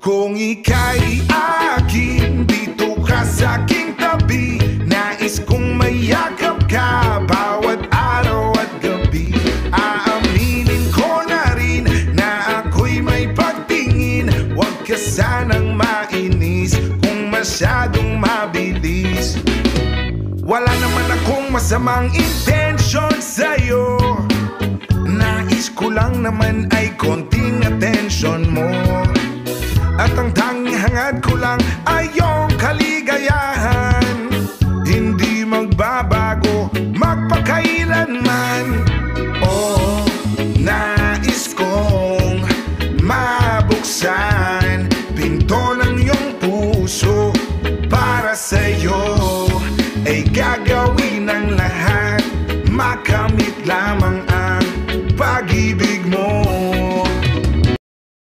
Kung ika'y akin, dito ka sa aking tabi. Nais kong mayakap ka bawat araw at gabi. Aaminin ko na rin na ako'y may pagtingin. Huwag ka sanang mainis kung masyadong mabilis. Wala naman akong masamang intensyon sa'yo. Nais ko lang naman ay konting atensyon mo. At ang tanging hangad ko lang ay iyong kaligayahan. Hindi magbabago magpakailanman. Oh, nais kong mabuksan